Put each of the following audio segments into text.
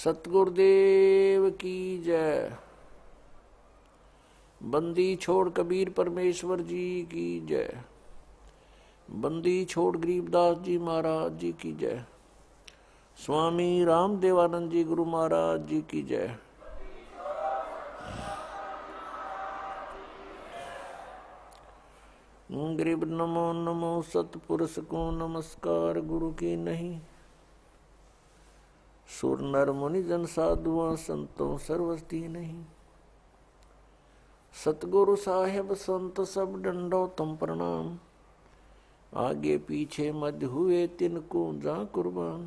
सतगुरुदेव की जय। बंदी छोड़ कबीर परमेश्वर जी की जय। बंदी छोड़ गरीबदास जी महाराज जी की जय। स्वामी रामदेवानंद जी गुरु महाराज जी की जय। गरीब नमो नमो सतपुरुष को नमस्कार गुरु की नहीं। सुर नर मुनि जन साधुआ संतों सर्वस्ती नहीं। सतगुरु साहेब संत सब डंडो तुम प्रणाम। आगे पीछे मध्य हुए तिनको जा कुर्बान।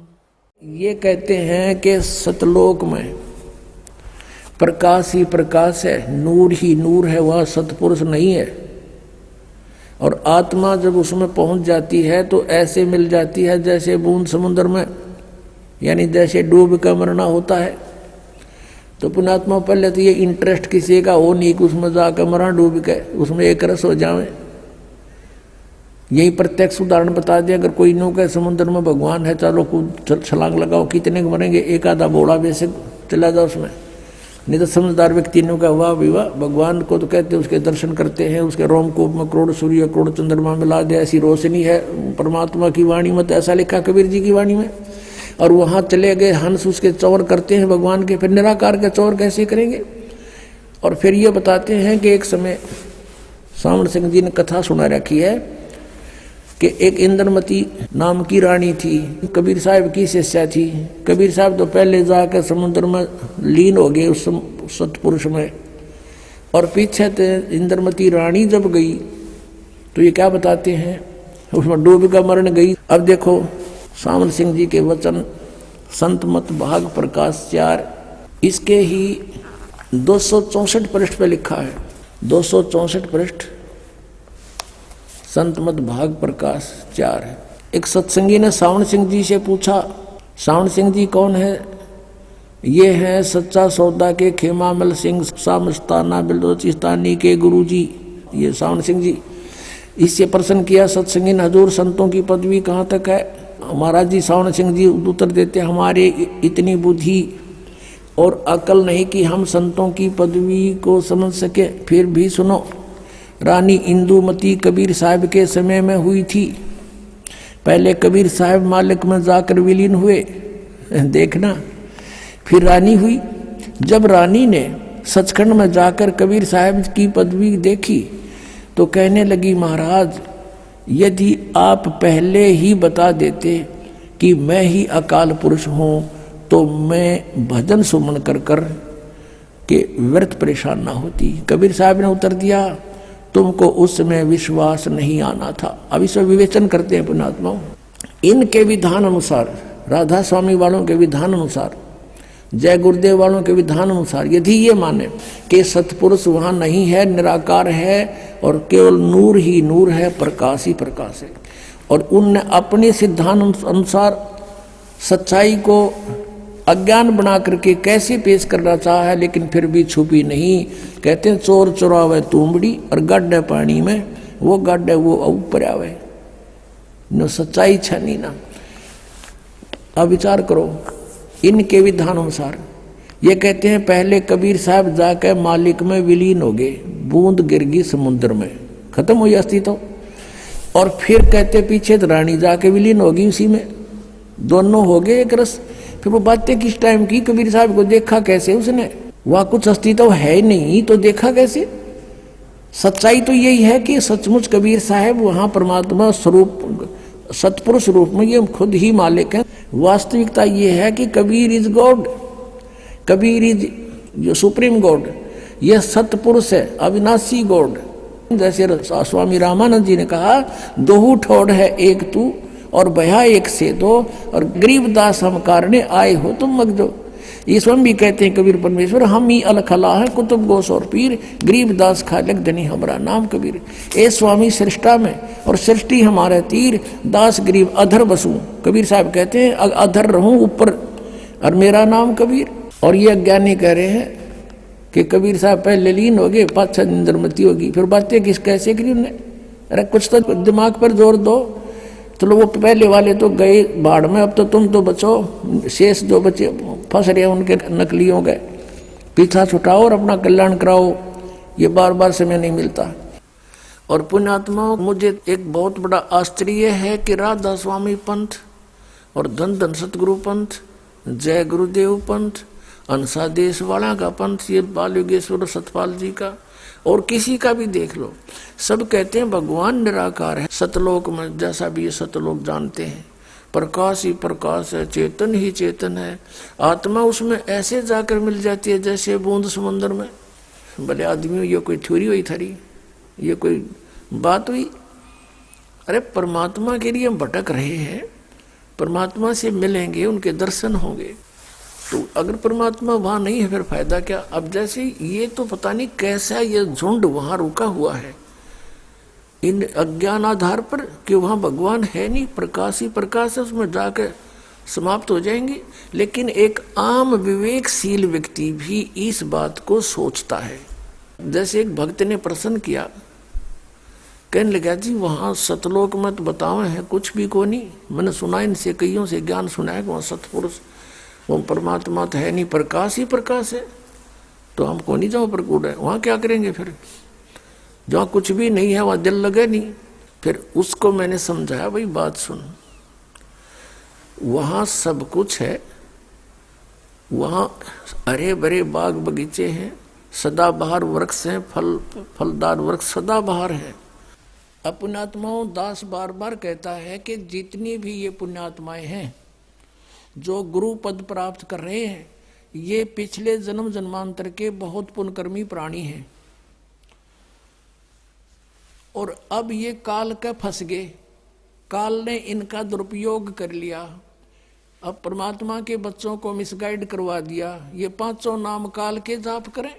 ये कहते हैं कि सतलोक में प्रकाश ही प्रकाश है, नूर ही नूर है, वह सतपुरुष नहीं है। और आत्मा जब उसमें पहुंच जाती है तो ऐसे मिल जाती है जैसे बूंद समुद्र में, यानी जैसे डूब का मरना होता है। तो पुण्यात्मा पहले तो ये इंटरेस्ट किसी का हो नहीं कि उसमें जाकर मरा डूब के, उसमें एक रस हो जावे। यही प्रत्यक्ष उदाहरण बता दें, अगर कोई नो के समुद्र में भगवान है, चलो कूद छलांग लगाओ, कितने मरेंगे, एक आधा बोड़ा वैसे चला जाओ उसमें। नहीं तो समझदार व्यक्ति ने कहा वाह विवाह, भगवान को तो कहते उसके दर्शन करते हैं, उसके रोमकूप में करोड़ सूर्य करोड़ चंद्रमा मिला दे, ऐसी रोशनी है परमात्मा की वाणी में। तो ऐसा लिखा कबीर जी की वाणी में। और वहां चले गए हंस उसके चौर करते हैं भगवान के, फिर निराकार के चौर कैसे करेंगे। और फिर ये बताते हैं कि एक समय सावण सिंह जी ने कथा सुना रखी है कि एक इंद्रमती नाम की रानी थी, कबीर साहब की शिष्या थी। कबीर साहब तो पहले जाकर समुद्र में लीन हो गए उस सतपुरुष में, और पीछे इंद्रमती रानी जब गई तो ये क्या बताते हैं, उसमें डूब कर मरण गई। अब देखो सावन सिंह जी के वचन, संत मत भाग प्रकाश 4, इसके ही 264 पृष्ठ पे लिखा है। 264 पृष्ठ संत मत भाग प्रकाश 4 है। एक सत्संगी ने सावन सिंह जी से पूछा, सावन सिंह जी कौन है? ये है सच्चा सौदा के खेमामल सिंह सामस्ताना बिलोचिस्तानी के गुरु जी, ये सावन सिंह जी। इससे प्रश्न किया सत्संगी ने, हजूर संतों की पदवी कहाँ तक है? महाराज जी सावन सिंह जी उत्तर देते, हमारे इतनी बुद्धि और अकल नहीं कि हम संतों की पदवी को समझ सके। फिर भी सुनो, रानी इंदुमती कबीर साहब के समय में हुई थी। पहले कबीर साहब मालिक में जाकर विलीन हुए, देखना, फिर रानी हुई। जब रानी ने सचखंड में जाकर कबीर साहब की पदवी देखी तो कहने लगी, महाराज यदि आप पहले ही बता देते कि मैं ही अकाल पुरुष हूँ तो मैं भजन सुमन कर कर के व्यर्थ परेशान ना होती। कबीर साहब ने उत्तर दिया, तुमको उस समय विश्वास नहीं आना था। अब इसमें विवेचन करते हैं पुण्यात्माओं। इनके विधान अनुसार, राधा स्वामी वालों के विधान अनुसार, जय गुरुदेव वालों के विधान अनुसार, यदि ये माने कि सतपुरुष वहाँ नहीं है, निराकार है और केवल नूर ही नूर है, प्रकाश ही प्रकाश है, और उनने अपने सिद्धांत अनुसार सच्चाई को अज्ञान बना करके कैसे पेश करना चाहा है, लेकिन फिर भी छुपी नहीं। कहते हैं चोर चुरावे तुमड़ी और गड्ढे पानी में, वो गड्ढे वो ऊपर आवे, न सच्चाई छनी ना। अब विचार करो, इनके विधान अनुसार ये कहते हैं पहले कबीर साहब जाकर मालिक में विलीन हो गए, बूंद गिर गई समुद्र में, खत्म हुई अस्तित्व। और फिर कहते पीछे तो रानी जाके विलीन हो गई उसी में, दोनों हो गए एक रस। फिर वो बातें किस टाइम की, कबीर साहब को देखा कैसे उसने, वहां कुछ अस्तित्व है नहीं तो देखा कैसे? सच्चाई तो यही है कि सचमुच कबीर साहब वहां परमात्मा स्वरूप सतपुरुष रूप में ये खुद ही मालिक है। वास्तविकता ये है कि Kabir is God, Kabir is जो सुप्रीम गॉड, यह सतपुरुष है, अविनाशी गॉड। जैसे स्वामी रामानंद जी ने कहा, दोहू ठोड़ है एक तू और भया एक से दो, और गरीबदास हम कारणे आए हो तुम मगजो। ये स्वयं भी कहते हैं कबीर परमेश्वर, हम ही अलखला है कुतुब गोस और पीर, गरीबदास खालक धनी हमारा नाम कबीर। ए स्वामी सृष्टा में और सृष्टि हमारे तीर, दास गरीब अधर बसूं। कबीर साहब कहते हैं अधर रहूं ऊपर और मेरा नाम कबीर। और ये अज्ञानी कह रहे हैं कि कबीर साहब पहले लीन हो गए, पाँच छह इंद्रमती होगी। फिर बातें किस कैसे करी उन्हें? अरे कुछ तो दिमाग पर जोर दो। तो वो पहले वाले तो गए बाढ़ में, अब तो तुम तो बचो, शेष जो बचे फंस रहे उनके नकलियों के पीछा छुटाओ और अपना कल्याण कराओ। ये बार बार समय नहीं मिलता। और पुण्यात्माओं, मुझे एक बहुत बड़ा आश्चर्य है कि राधा स्वामी पंथ और धन धन सतगुरु पंथ, जय गुरुदेव पंथ, अंसा देश वाला का पंथ, ये बाल योगेश्वर सतपाल जी का और किसी का भी देख लो, सब कहते हैं भगवान निराकार है। सतलोक में जैसा भी ये सतलोक जानते हैं, प्रकाश ही प्रकाश है, चेतन ही चेतन है, आत्मा उसमें ऐसे जाकर मिल जाती है जैसे बूंद समुद्र में। भले आदमी, ये कोई थ्योरी हुई थारी, ये कोई बात हुई? अरे परमात्मा के लिए हम भटक रहे हैं, परमात्मा से मिलेंगे, उनके दर्शन होंगे। तो अगर परमात्मा वहां नहीं है फिर फायदा क्या? अब जैसे ये तो पता नहीं कैसा ये झुंड वहां रुका हुआ है इन अज्ञान आधार पर कि वहां भगवान है नहीं, प्रकाश ही प्रकाश है, उसमें जाकर समाप्त हो जाएंगे। लेकिन एक आम विवेकशील व्यक्ति भी इस बात को सोचता है। जैसे एक भक्त ने प्रश्न किया, कहने लगा जी वहां सतलोक में तो बताओ है कुछ भी को नहीं, मैंने सुना इनसे कईयों से ज्ञान सुना है कि वहां सतपुरुष, वो परमात्मा तो है नहीं, प्रकाश ही प्रकाश है, तो हम को नहीं जाओ प्रकूट है, वहां क्या करेंगे फिर? जहाँ कुछ भी नहीं है वहां दिल लगे नहीं। फिर उसको मैंने समझाया, भाई बात सुन, वहां सब कुछ है, वहां हरे भरे बाग बगीचे हैं, सदाबहार वृक्ष हैं, फलदार वृक्ष सदाबहार है। अब पुण्यात्माओं, दास बार बार कहता है कि जितनी भी ये पुण्यात्माएं हैं जो गुरु पद प्राप्त कर रहे हैं, ये पिछले जन्म जन्मांतर के बहुत पुण्यकर्मी प्राणी हैं और अब ये काल का फंस गए, काल ने इनका दुरुपयोग कर लिया। अब परमात्मा के बच्चों को मिसगाइड करवा दिया। ये पांचों नाम काल के जाप करें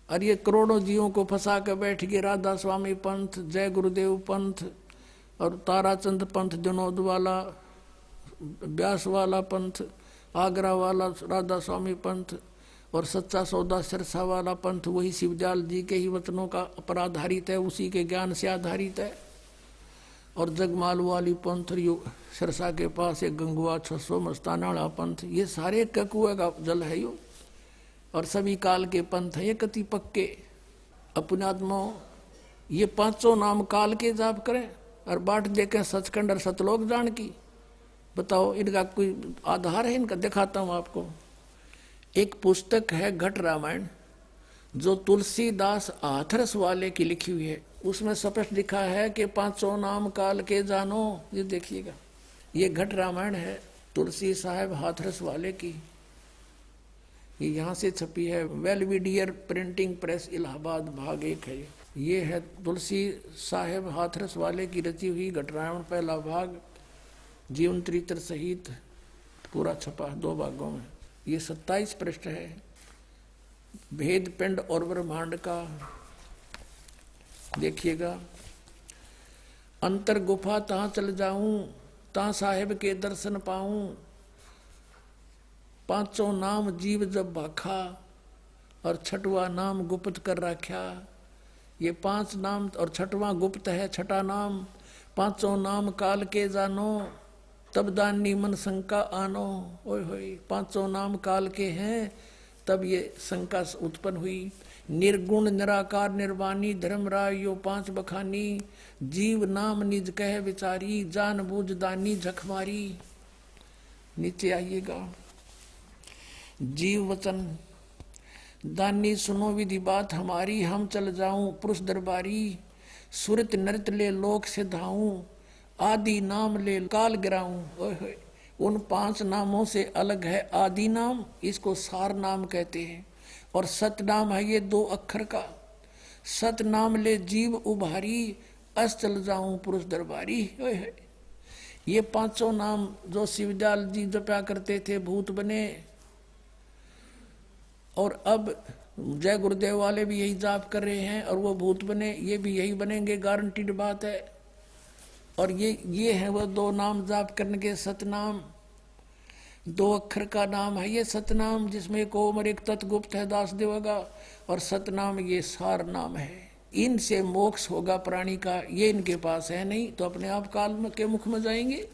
और ये करोड़ों जीवों को फंसा कर बैठ गए। राधा स्वामी पंथ, जय गुरुदेव पंथ और ताराचंद पंथ, जनोद वाला, व्यास वाला पंथ, आगरा वाला राधा स्वामी पंथ और सच्चा सौदा सिरसा वाला पंथ वही शिवदयाल जी के ही वचनों का पर आधारित है, उसी के ज्ञान से आधारित है। और जगमाल वाली पंथ, सिरसा के पास एक गंगुआ 600 मस्ताना पंथ, ये सारे ककुए का जल है यो, और सभी काल के पंथ है ये कति पक्के। अपने आत्माओं, ये पांचों नाम काल के जाप करें और बाट देखें सचखंड और सतलोक जान की। बताओ इनका कोई आधार है? इनका दिखाता हूं आपको। एक पुस्तक है घट रामायण, जो तुलसीदास हाथरस वाले की लिखी हुई है। उसमें स्पष्ट लिखा है कि पांचों नाम काल के जानो। ये देखिएगा, ये घट रामायण है तुलसी साहब हाथरस वाले की, ये यहाँ से छपी है, वेलविडियर प्रिंटिंग प्रेस इलाहाबाद, भाग 1 है। ये है तुलसी साहब हाथरस वाले की रची हुई घट रामायण, पहला भाग जीवन चरित्र सहित पूरा छपा 2 भागों में। ये 27 पृष्ठ है। भेद पिंड और ब्रह्मांड का देखिएगा। अंतर गुफा तहां चल जाऊं, तहां साहेब के दर्शन पाऊं, पांचों नाम जीव जब भाखा और छठवा नाम गुप्त कर रखा। ये 5 नाम और छठवां गुप्त है, छठा नाम। पांचों नाम काल के जानो, तब दानी मन शंका आनो। ओए होए, पांचों नाम काल के हैं, तब ये शंका उत्पन्न हुई। निर्गुण निराकार निर्वाणी धर्मराय यो 5 बखानी, जीव नाम निज कह विचारी, जान बूझ दानी झखमारी। नीचे आइएगा। जीव वचन दानी सुनो विधि बात हमारी, हम चल जाऊं पुरुष दरबारी, सुरत नृत ले लोक से धाऊं, आदि नाम ले काल गिराऊं। ओए होए, उन 5 नामों से अलग है आदि नाम, इसको सार नाम कहते हैं। और सत नाम है ये 2 अक्षर का। सत नाम ले जीव उभारी, अस चल जाऊं पुरुष दरबारी। ओए होए, ये 5 नाम जो शिवदयाल जी जपा करते थे भूत बने, और अब जय गुरुदेव वाले भी यही जाप कर रहे हैं और वो भूत बने, ये भी यही बनेंगे, गारंटीड बात है। और ये है वो 2 नाम जाप करने के सतनाम। 2 अक्षर का नाम है ये सतनाम, जिसमें एक ओम और एक तत्गुप्त है दास देवगा, और सतनाम ये सार नाम है। इनसे मोक्ष होगा प्राणी का, ये इनके पास है नहीं, तो अपने आप काल में के मुख में जाएंगे।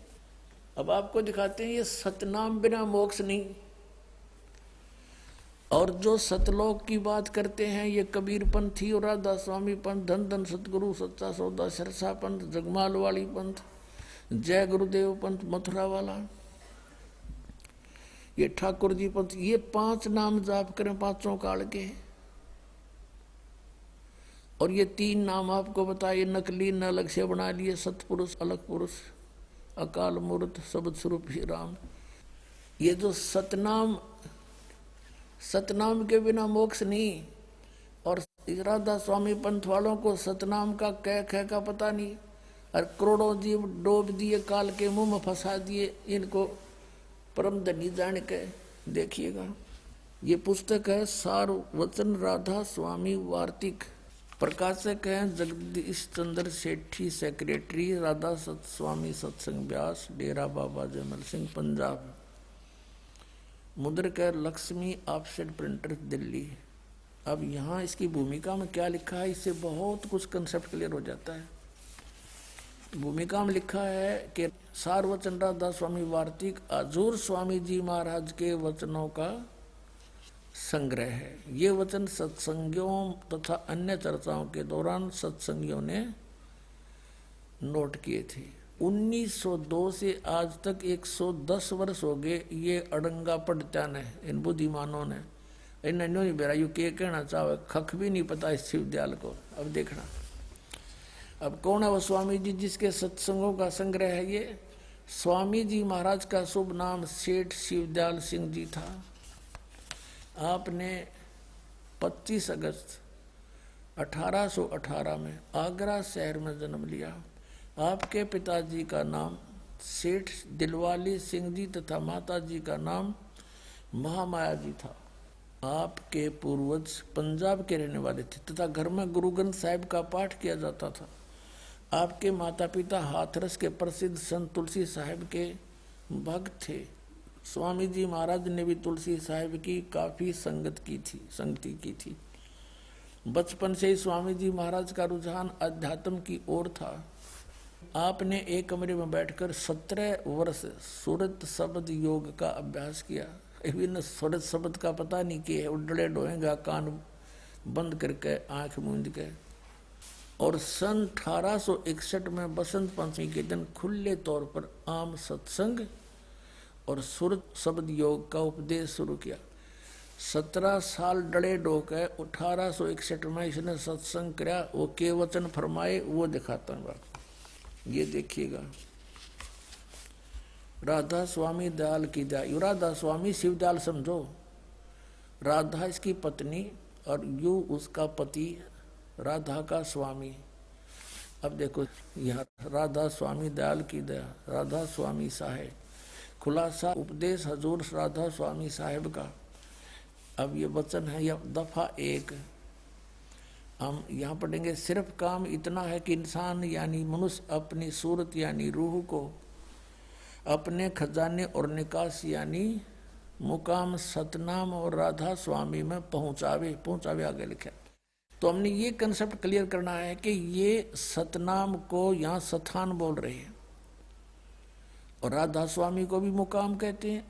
अब आपको दिखाते हैं ये सतनाम बिना मोक्ष नहीं। और जो सतलोक की बात करते हैं ये कबीर पंथी और राधा स्वामी पंथ, धन धन सतगुरु सच्चा सौदा सरसा पंथ, जगमाल वाली पंथ, जय गुरुदेव पंथ मथुरा वाला, ये ठाकुर जी पंथ, ये 5 नाम जाप करें पांचों काल के। और ये 3 नाम आपको बताइए नकली न अलग से बना लिए, सतपुरुष अलग पुरुष अकाल मूर्त शब्द स्वरूप ही राम। ये जो सतनाम, सतनाम के बिना मोक्ष नहीं। और राधा स्वामी पंथ वालों को सतनाम का कह कह का पता नहीं, और करोड़ों जीव डोब दिए, काल के मुंह में फंसा दिए, इनको परम धनी जान के। देखिएगा ये पुस्तक है सार वचन राधा स्वामी वार्तिक, प्रकाशक हैं जगदीश चंद्र सेठी, सेक्रेटरी राधा स्वामी सत्संग व्यास, डेरा बाबा जयमल सिंह पंजाब, मुद्रक लक्ष्मी ऑफसेट प्रिंटर दिल्ली। अब यहाँ इसकी भूमिका में क्या लिखा है, इससे बहुत कुछ कंसेप्ट क्लियर हो जाता है। भूमिका में लिखा है कि सार वचन राधा स्वामी वार्तिक हजूर स्वामी जी महाराज के वचनों का संग्रह है। ये वचन सत्संगियों तथा अन्य चर्चाओं के दौरान सत्संगियों ने नोट किए थे। 1902 से आज तक 110 वर्ष हो गए ये अड़ंगा पढ़त्या ने, इन बुद्धिमानों ने। इन बेरायु के कहना चाहे, खख भी नहीं पता इस शिवदयाल को। अब देखना, अब कौन है वो स्वामी जी जिसके सत्संगों का संग्रह है ये? स्वामी जी महाराज का शुभ नाम सेठ शिवदयाल सिंह जी था। आपने 25 अगस्त 1818 में आगरा शहर में जन्म लिया। आपके पिताजी का नाम सेठ दिलवाली सिंह जी तथा माताजी का नाम महामाया जी था। आपके पूर्वज पंजाब के रहने वाले थे तथा घर में गुरु ग्रंथ साहिब का पाठ किया जाता था। आपके माता पिता हाथरस के प्रसिद्ध संत तुलसी साहिब के भक्त थे। स्वामी जी महाराज ने भी तुलसी साहिब की काफी संगति की थी। बचपन से ही स्वामी जी महाराज का रुझान अध्यात्म की ओर था। आपने एक कमरे में बैठकर 17 वर्ष सूरत शब्द योग का अभ्यास किया। विभिन्न सूरत शब्द का पता नहीं कि उडड़े डोएगा कान बंद करके आंख मूंद के। और सन 1861 में बसंत पंचमी के दिन खुले तौर पर आम सत्संग और सूरत शब्द योग का उपदेश शुरू किया। 17 साल डड़े डोके 1861 में इसने सत्संग किया। वो के वचन फरमाए वो दिखाता हूँ आपको, ये देखिएगा। राधा स्वामी दयाल की दया। राधा स्वामी शिवदयाल समझो, राधा इसकी पत्नी और यू उसका पति, राधा का स्वामी। अब देखो यहाँ राधा स्वामी दयाल की दया, राधा स्वामी साहेब, खुलासा उपदेश हजूर राधा स्वामी साहेब का। अब ये वचन है, यह दफा 1 हम यहाँ पढ़ेंगे। सिर्फ काम इतना है कि इंसान यानी मनुष्य अपनी सूरत यानी रूह को अपने खजाने और निकास यानी मुकाम सतनाम और राधा स्वामी में पहुंचावे आगे लिखा। तो हमने ये कंसेप्ट क्लियर करना है कि ये सतनाम को यहाँ सथान बोल रहे हैं और राधा स्वामी को भी मुकाम कहते हैं।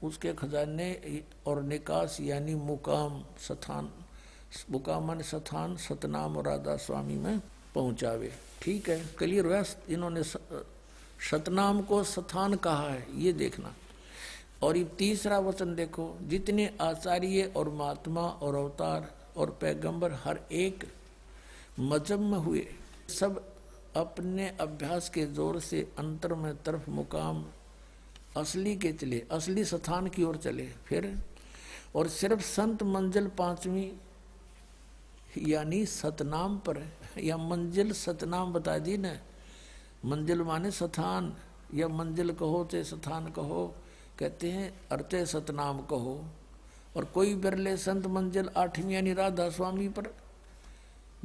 उसके खजाने और निकास यानी मुकाम सथान, मुकाम मन सथान, सतनाम और राधा स्वामी में पहुंचावे। ठीक है, क्लियर हुआ। इन्होंने सतनाम को सथान कहा है, ये देखना। और ये तीसरा वचन देखो, जितने आचार्य और महात्मा और अवतार और पैगंबर हर एक मजहब में हुए, सब अपने अभ्यास के जोर से अंतर में तरफ मुकाम असली के चले, असली स्थान की ओर चले। फिर और सिर्फ संत मंजिल 5वीं यानी सतनाम पर, या मंजिल सतनाम बता दी न। मंजिल माने स्थान, या मंजिल कहो चाहे स्थान कहो, कहते हैं अर्थे सतनाम कहो। और कोई बिरले संत मंजिल 8वीं यानी राधा स्वामी पर,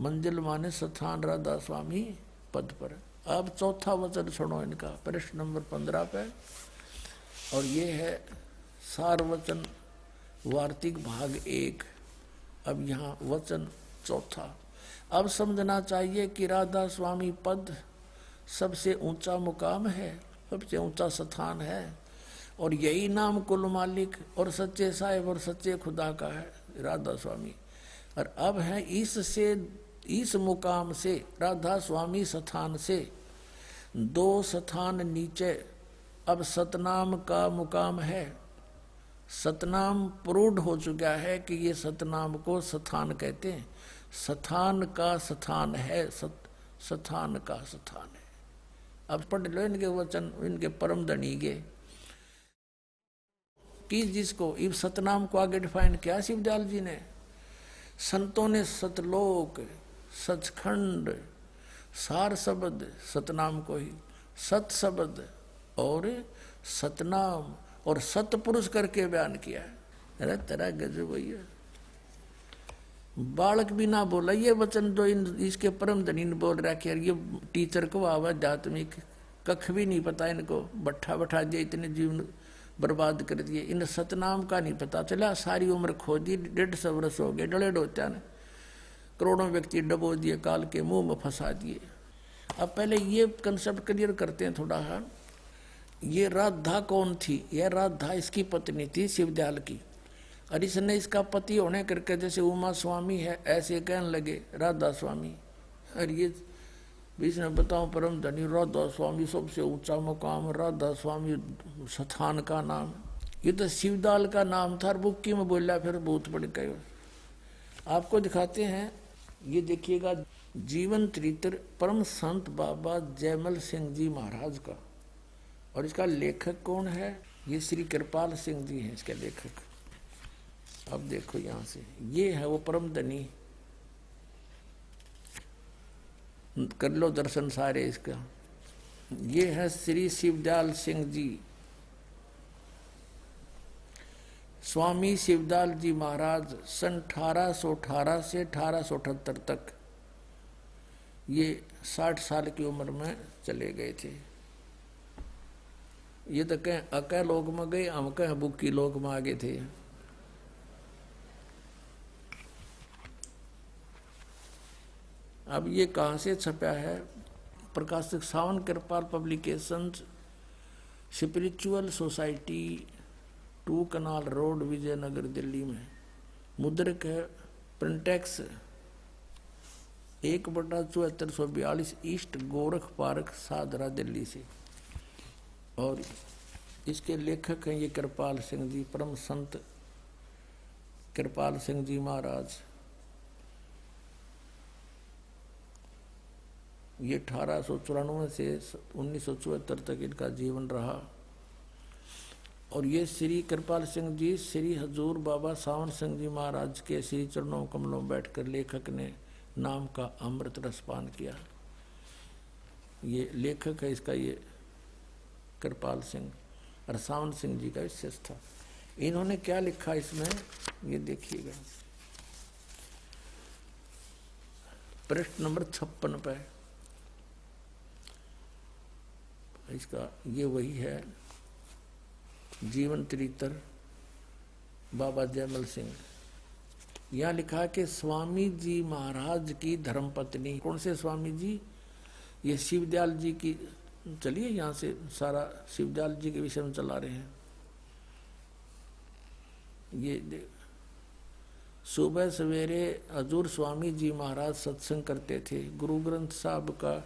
मंजिल माने स्थान राधा स्वामी पद पर। अब चौथा वचन सुनो इनका, प्रश्न नंबर 15 पे। और ये है सार वचन वार्तिक भाग 1। अब यहाँ वचन चौथा, अब समझना चाहिए कि राधा स्वामी पद सबसे ऊंचा मुकाम है, सबसे ऊंचा स्थान है, और यही नाम कुल मालिक और सच्चे साहिब और सच्चे खुदा का है, राधा स्वामी। और अब है इस मुकाम से, राधा स्वामी स्थान से 2 स्थान नीचे अब सतनाम का मुकाम है। सतनाम प्रूढ़ हो चुका है कि ये सतनाम को स्थान कहते हैं, स्थान का स्थान है, स्थान का स्थान है। अब पढ़ लो इनके वचन, इनके परम धनी के, कि जिसको इस सतनाम को आगे डिफाइन किया शिवदयाल जी ने। संतों ने सतलोक, सचखंड, सार शब्द सतनाम को ही सत शब्द और सतनाम और सतपुरुष करके बयान किया है। अरे तेरा गजब भैया, बालक भी ना बोला ये वचन जो इसके परम धनी ने बोल रहा कि ये टीचर को आध्यात्मिक कख भी नहीं पता इनको, बैठा बैठा दिए, इतने जीवन बर्बाद कर दिए, इन सतनाम का नहीं पता चला। सारी उम्र खो दी, 150 वर्ष हो गए, डले डोत्या ने करोड़ों व्यक्ति डबो दिए, काल के मुंह में फंसा दिए। अब पहले ये कंसेप्ट क्लियर करते हैं थोड़ा। हाँ, ये राधा कौन थी? यह राधा इसकी पत्नी थी शिवदयाल की, और इसने इसका पति होने करके जैसे उमा स्वामी है ऐसे कहने लगे राधा स्वामी। और ये इसने बताओ परम धनी राधा स्वामी सबसे ऊंचा मुकाम, राधा स्वामी स्थान का नाम, ये तो शिवदयाल का नाम था। बुक्की में बोला फिर बहुत बड़ गए। आपको दिखाते हैं, ये देखिएगा जीवन चरित्र परम संत बाबा जयमल सिंह जी महाराज का, और इसका लेखक कौन है? ये श्री कृपाल सिंह जी हैं इसके लेखक। अब देखो यहाँ से, ये है वो परम धनी, कर लो दर्शन सारे इसका। ये है श्री शिवदयाल सिंह जी, स्वामी शिवदयाल जी महाराज सन 1818 से 1878 तक ये 60 साल की उम्र में चले गए थे। ये तो कहें अकै लोग में गए, हम कहें बुक्की लोग में आगे थे। अब ये कहाँ से छपा है? प्रकाशक सावन कृपाल publications, spiritual society, 2 canal road, Vijayanagar, Delhi में। मुद्रक है printex 1/7442 east Gorakh park, Sadra, Delhi से। और इसके लेखक हैं ये कृपाल सिंह जी, परम संत कृपाल सिंह जी महाराज। ये 1894 से 1974 तक इनका जीवन रहा। और ये श्री कृपाल सिंह जी श्री हजूर बाबा सावन सिंह जी महाराज के श्री चरणों कमलों में बैठकर लेखक ने नाम का अमृत रसपान किया। ये लेखक है इसका, ये कृपाल सिंह, और सावन सिंह जी का विशेष था। इन्होंने क्या लिखा इसमें, ये देखिएगा पृष्ठ नंबर 56 पे इसका, ये वही है जीवन चरित्र बाबा जयमल सिंह। यहाँ लिखा कि स्वामी जी महाराज की धर्मपत्नी, कौन से स्वामी जी? ये शिवदयाल जी की। चलिए यहाँ से सारा शिवदयाल जी के विषय में चला रहे हैं। ये सुबह सवेरे हजूर स्वामी जी महाराज सत्संग करते थे। गुरु ग्रंथ साहब का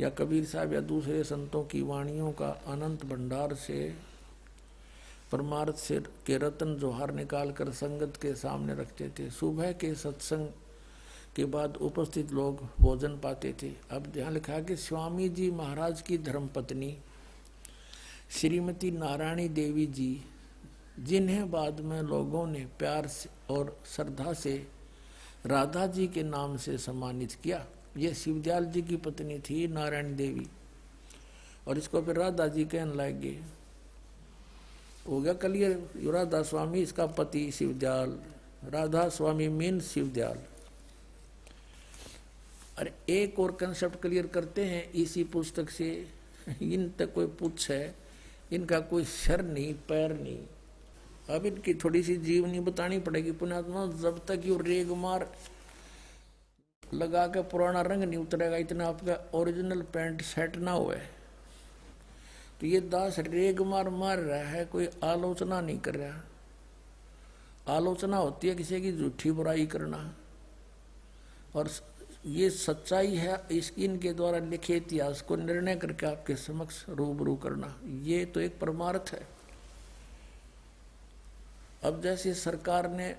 या कबीर साहब या दूसरे संतों की वाणियों का अनंत भंडार से परमार्थ से के रतन जोहार निकाल कर संगत के सामने रखते थे। सुबह के सत्संग के बाद उपस्थित लोग भोजन पाते थे। अब यहाँ लिखा कि स्वामी जी महाराज की धर्मपत्नी श्रीमती नारायणी देवी जी, जिन्हें बाद में लोगों ने प्यार से और श्रद्धा से राधा जी के नाम से सम्मानित किया। ये शिवदयाल जी की पत्नी थी नारायण देवी, और इसको फिर राधा जी कहने लगे। हो गया क्लियर? राधा स्वामी इसका पति शिवदयाल, राधा स्वामी मीन शिवदयाल। और एक और कंसेप्ट क्लियर करते हैं इसी पुस्तक से। इन तक कोई पूछे, इनका कोई सर नहीं पैर नहीं। अब इनकी थोड़ी सी जीवनी बतानी पड़ेगी पुण्यात्मा। जब तक ये रेग मार लगा के पुराना रंग नहीं उतरेगा, इतना आपका ओरिजिनल पेंट सेट ना हुआ है। तो ये दास रेग मार मार रहा है, कोई आलोचना नहीं कर रहा। आलोचना होती है किसी की झूठी बुराई करना, और ये सच्चाई है इसकी इनके द्वारा लिखे इतिहास को निर्णय करके आपके समक्ष रूबरू करना, ये तो एक परमार्थ है। अब जैसे सरकार ने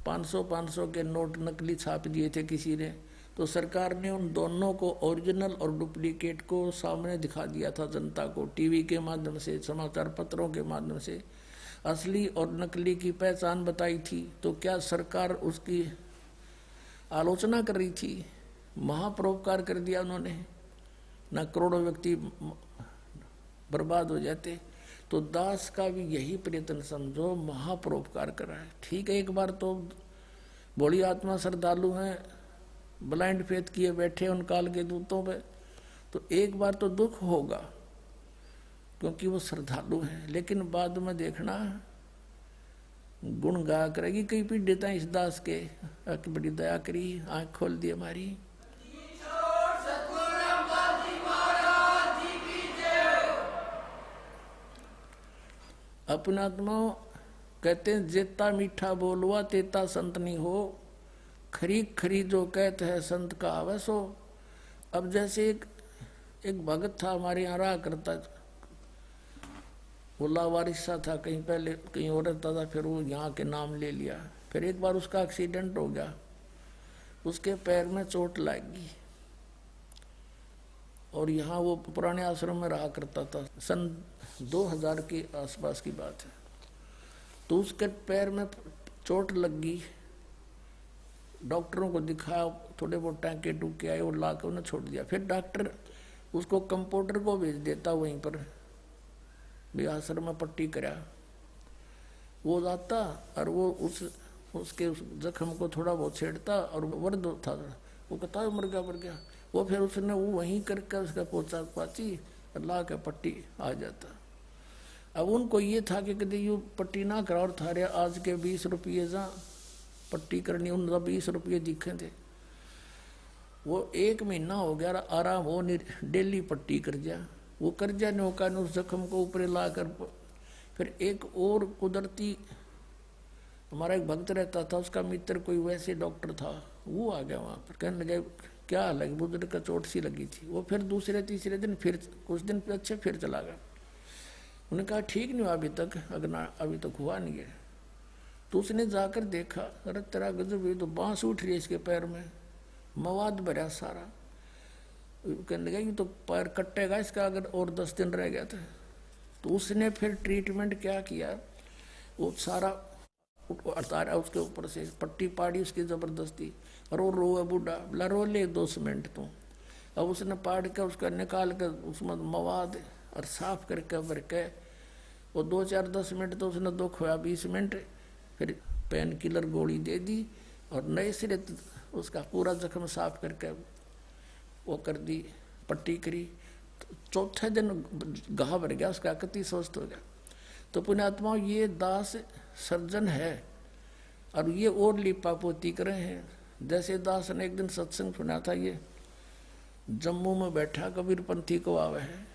500 के नोट नकली छाप दिए थे किसी ने, तो सरकार ने उन दोनों को, ओरिजिनल और डुप्लीकेट को सामने दिखा दिया था जनता को, टीवी के माध्यम से, समाचार पत्रों के माध्यम से असली और नकली की पहचान बताई थी। तो क्या सरकार उसकी आलोचना कर रही थी? महापरोपकार कर दिया उन्होंने, न करोड़ों व्यक्ति बर्बाद हो जाते। तो दास का भी यही प्रयत्न समझो, महापरोपकार कर रहा है। ठीक है, एक बार तो भोली आत्मा श्रद्धालु हैं, ब्लाइंड फेथ किए बैठे उन काल के दूतों पे, तो एक बार तो दुख होगा क्योंकि वो श्रद्धालु हैं, लेकिन बाद में देखना गुण गा करेगी। कई पीड़िता इस दास के, बड़ी दया करी, आंख खोल दी हमारी। अपना आत्मा कहते हैं, जेता मीठा बोलवा तेता संत नहीं हो, खरी खरी जो कहते हैं संत का आवे सो। अब जैसे एक भगत था हमारे यहाँ रहा करता, वो लावारिस सा था, कहीं पहले कहीं और रहता था, फिर वो यहाँ के नाम ले लिया। फिर एक बार उसका एक्सीडेंट हो गया, उसके पैर में चोट लगी, और यहाँ वो पुराने आश्रम में रहा करता था। सन 2000 के आसपास की बात है। तो उसके पैर में चोट लगी, डॉक्टरों को दिखाया, थोड़े बहुत टाँके टूके आए और ला के उन्हें छोड़ दिया। फिर डॉक्टर उसको कंपाउंडर को भेज देता वहीं पर, भी आश्रम में पट्टी करा। वो जाता और वो उसके उस जख्म को थोड़ा बहुत छेड़ता, और वर्द था, वो कहता है मर गया। वो फिर उसने वो वहीं करके उसका पोचा पाची और ला के पट्टी आ जाता। अब उनको ये था कि कभी यू पट्टी ना करा, और थारे आज के 20 रुपये जा पट्टी करनी, उनका 20 रुपये दिखे थे। वो 1 महीना हो गया आराम हो नहीं, डेली पट्टी कर जा। वो कर जा नौका ने उस जख्म को ऊपर ला कर। फिर एक और कुदरती, हमारा एक भक्त रहता था, उसका मित्र कोई वैसे डॉक्टर था, वो आ गया वहाँ पर, कहने लगे क्या हाल है, बुजुर्ग का चोट सी लगी थी। वो फिर दूसरे तीसरे दिन फिर कुछ दिन अच्छे फिर चला गया। उन्होंने कहा ठीक नहीं हुआ अभी तक, अभी तक हुआ नहीं है। तो उसने जाकर देखा, अरे तेरा गजब, ये तो बांस उठ रही है इसके पैर में, मवाद भरा सारा। कहने लगा ये तो पैर कटेगा इसका अगर और 10 दिन रह गया था। तो उसने फिर ट्रीटमेंट क्या किया, वो सारा उतारा उसके ऊपर से, पट्टी पाड़ी उसकी जबरदस्ती, और वो रोए बूढ़ा, बोला रो ले 2 सीमेंट तो। अब उसने पाड़ के उसका निकाल कर उसमें मवाद और साफ करके भर के, वो 2-4-10 मिनट तो उसने दुख हुआ, 20 मिनट फिर पेन किलर गोली दे दी, और नए सिरे उसका पूरा जख्म साफ करके वो कर दी, पट्टी करी। तो चौथे दिन घाव भर गया उसका, कति स्वस्थ हो गया। तो पुण्यात्मा ये दास सर्जन है, और ये और लिपा पोती करे हैं। जैसे दास ने एक दिन सत्संग सुना था, ये जम्मू में बैठा कबीर पंथी को आवे है,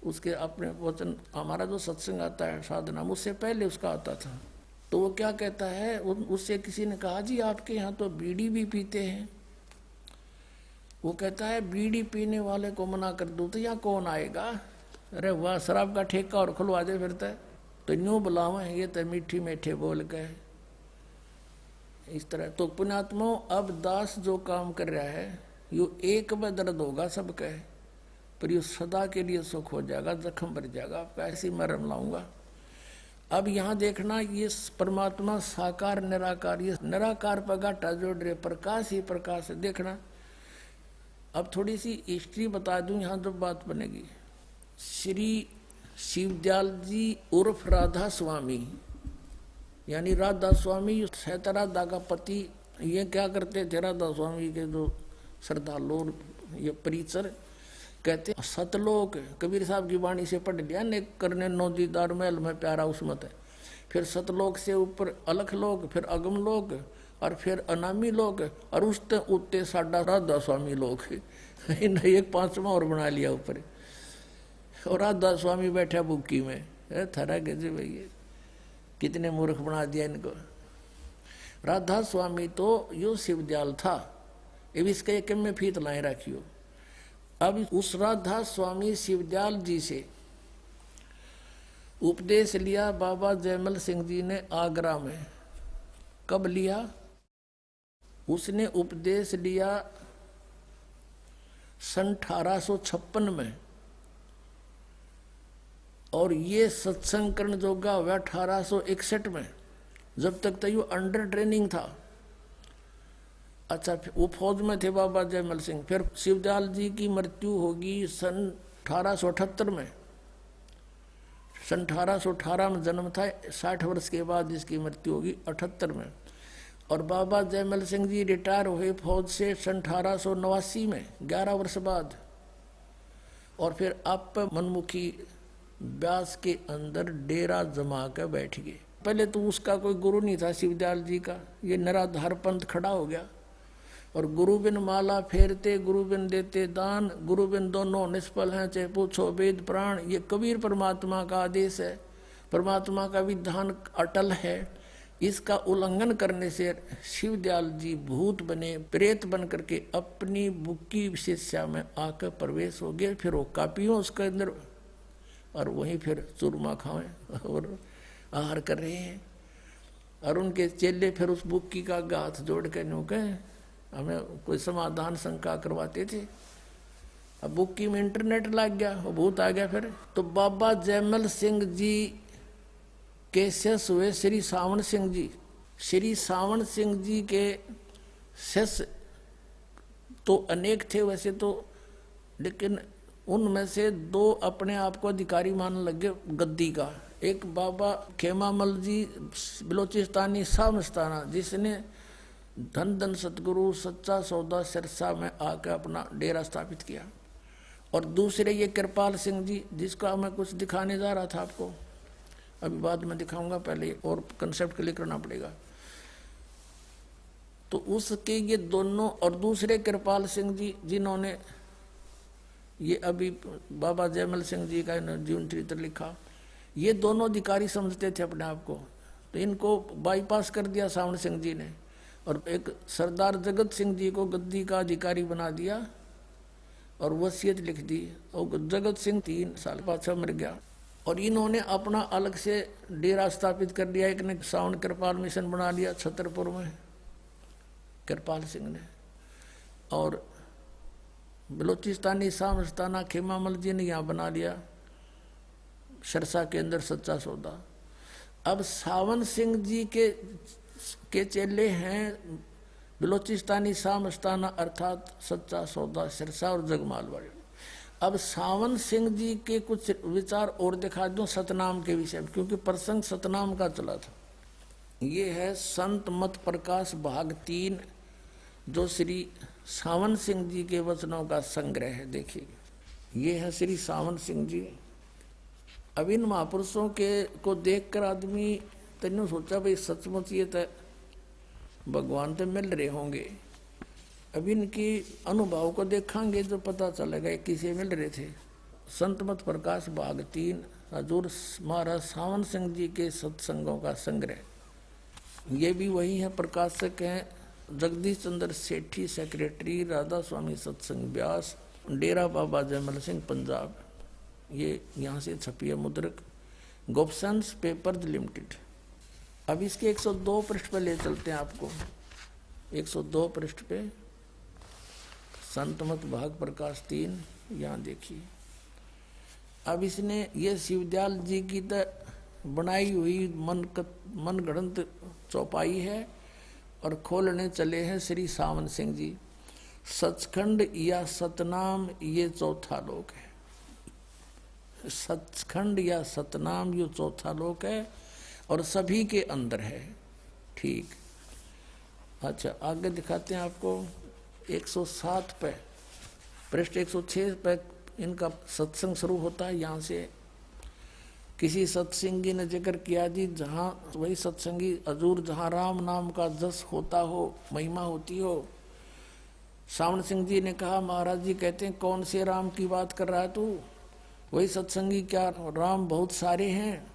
उसके अपने वचन, हमारा जो सत्संग आता है साधना, मुझसे पहले उसका आता था। तो वो क्या कहता है, उससे किसी ने कहा जी आपके यहाँ तो बीड़ी भी पीते हैं। वो कहता है बीड़ी पीने वाले को मना कर दूँ तो यहाँ कौन आएगा, अरे वाह शराब का ठेका और खुलवा दे फिरता है, तो यूँ बुलावे ये तो मीठी मीठे बोल के इस तरह। तो पुण्यात्मा अब दास जो काम कर रहा है, यो एक में दर्द होगा सबका, पर ये सदा के लिए सुख हो जाएगा, जख्म भर जाएगा आपका, ऐसी मरम लाऊंगा। अब यहाँ देखना, ये परमात्मा साकार निराकार, ये निराकार पर घाटा जोड़ रहे, प्रकाश ही प्रकाश है। देखना अब थोड़ी सी हिस्ट्री बता दूं, यहाँ जो बात बनेगी। श्री शिवदयाल जी उर्फ राधा स्वामी, यानी राधा स्वामी सहतराधा का पति, ये क्या करते थे, राधा स्वामी के जो श्रद्धालु ये परिचर कहते सतलोक, कबीर साहब की वाणी से पढ़ लिया ने, करने नो दीदार महल में प्यारा उसमत है। फिर सतलोक से ऊपर अलख लोक, फिर अगम लोक, और फिर अनामी लोग और उसते उत्ते साडा राधा स्वामी लोग इन्हें एक पांचवा और बना लिया ऊपर। और राधा स्वामी बैठा बुक्की में, थरा गजे भैया कितने मूर्ख बना दिया इनको। राधा स्वामी तो यो शिवदयाल था, अब इसके एक में फीत लाए रखियो। अब उस राधा स्वामी शिवदयाल जी से उपदेश लिया बाबा जयमल सिंह जी ने आगरा में। कब लिया? उसने उपदेश लिया सन 1856 में, और ये सत्संग करण जोगा हुआ 1861 में। जब तक तो ये अंडर ट्रेनिंग था। अच्छा, वो फौज में थे बाबा जयमल सिंह। फिर शिवदयाल जी की मृत्यु होगी सन 1878 में। सन 1818 में जन्म था, 60 वर्ष के बाद इसकी मृत्यु होगी 78 में। और बाबा जयमल सिंह जी रिटायर हुए फौज से सन 1889 में, 11 वर्ष बाद। और फिर आप मनमुखी व्यास के अंदर डेरा जमा कर बैठ गए। पहले तो उसका कोई गुरु नहीं था शिवदयाल जी का, ये निराधार पंथ खड़ा हो गया। और गुरु बिन माला फेरते, गुरु बिन देते दान, गुरु बिन दोनों निष्फल हैं, चाहे पूछो वेद प्राण। ये कबीर परमात्मा का आदेश है, परमात्मा का विधान अटल है। इसका उल्लंघन करने से शिवदयाल जी भूत बने, प्रेत बन करके अपनी बुक्की शिष्या में आकर प्रवेश हो गए। फिर वो कापियों उसके अंदर, और वहीं फिर चूरमा खाएं और आहार कर रहे हैं। और उनके चेले फिर उस बुक्की का हाथ जोड़ कर नो कहें हमें कोई समाधान शंका करवाते थे। अब बुक्की में इंटरनेट लग गया, वो भूत आ गया। फिर तो बाबा जयमल सिंह जी के शिष्य हुए श्री सावन सिंह जी। श्री सावन सिंह जी के शिष्य तो अनेक थे वैसे तो, लेकिन उनमें से 2 अपने आप को अधिकारी मानने लगे गद्दी का। एक बाबा खेमामल जी बलोचिस्तानी सामस्ताना, जिसने धन धन सतगुरु सच्चा सौदा सिरसा में आकर अपना डेरा स्थापित किया। और दूसरे ये कृपाल सिंह जी, जिसका मैं कुछ दिखाने जा रहा था आपको, अभी बाद में दिखाऊंगा, पहले और कंसेप्ट क्लियर करना पड़ेगा। तो उसके ये दोनों, और दूसरे कृपाल सिंह जी जिन्होंने ये अभी बाबा जयमल सिंह जी का जीवन चरित्र लिखा, ये दोनों अधिकारी समझते थे अपने आप को। तो इनको बाईपास कर दिया सावन सिंह जी ने, और एक सरदार जगत सिंह जी को गद्दी का अधिकारी बना दिया और वसीयत लिख दी। और जगत सिंह 3 साल पाछा मर गया। और इन्होंने अपना अलग से डेरा स्थापित कर दिया। एक ने सावन कृपाल मिशन बना लिया छतरपुर में, कृपाल सिंह ने। और बलोचिस्तानी सामस्ताना खेमामल जी ने यहाँ बना लिया सिरसा के अंदर सच्चा सौदा। अब सावन सिंह जी के चेले हैं बलोचिस्तानी सामस्ताना अर्थात सच्चा सौदा सिरसा और जगमाल वाले। अब सावन सिंह जी के कुछ विचार और दिखा दूं सतनाम के विषय में, क्योंकि प्रसंग सतनाम का चला था। ये है संत मत प्रकाश भाग 3, जो श्री सावन सिंह जी के वचनों का संग्रह है। देखिए, ये है श्री सावन सिंह जी। अब इन महापुरुषों के को देखकर आदमी तन्यू सोचा भाई सचमुच ये तो भगवान तो मिल रहे होंगे। अब इनकी अनुभव को देखेंगे तो पता चलेगा किसे मिल रहे थे। संत मत प्रकाश भाग 3, हजूर महाराज सावन सिंह जी के सत्संगों का संग्रह। ये भी वही है, प्रकाशक हैं जगदीश चंद्र सेठी, सेक्रेटरी राधा स्वामी सत्संग व्यास, डेरा बाबा जयमल सिंह पंजाब। ये यहाँ से छपी है मुद्रक, गोपसंस पेपर्स लिमिटेड। अब इसके 102 पृष्ठ पे ले चलते हैं आपको। 102 पृष्ठ पे संत मत भाग प्रकाश 3, यहाँ देखिए। अब इसने ये शिवदयाल जी की तो बनाई हुई मन गढ़ंत चौपाई है, और खोलने चले हैं श्री सावन सिंह जी। सचखंड या सतनाम ये चौथा लोक है। सचखंड या सतनाम ये चौथा लोक है और सभी के अंदर है। ठीक, अच्छा आगे दिखाते हैं आपको। 107 पे पृष्ठ 106 पे इनका सत्संग शुरू होता है। यहाँ से किसी सत्संगी ने जिक्र किया जी, जहाँ वही सत्संगी हजूर जहाँ राम नाम का जस होता हो, महिमा होती हो। सावण सिंह जी ने कहा महाराज जी कहते हैं कौन से राम की बात कर रहा है तू? वही सत्संगी, क्या राम बहुत सारे हैं?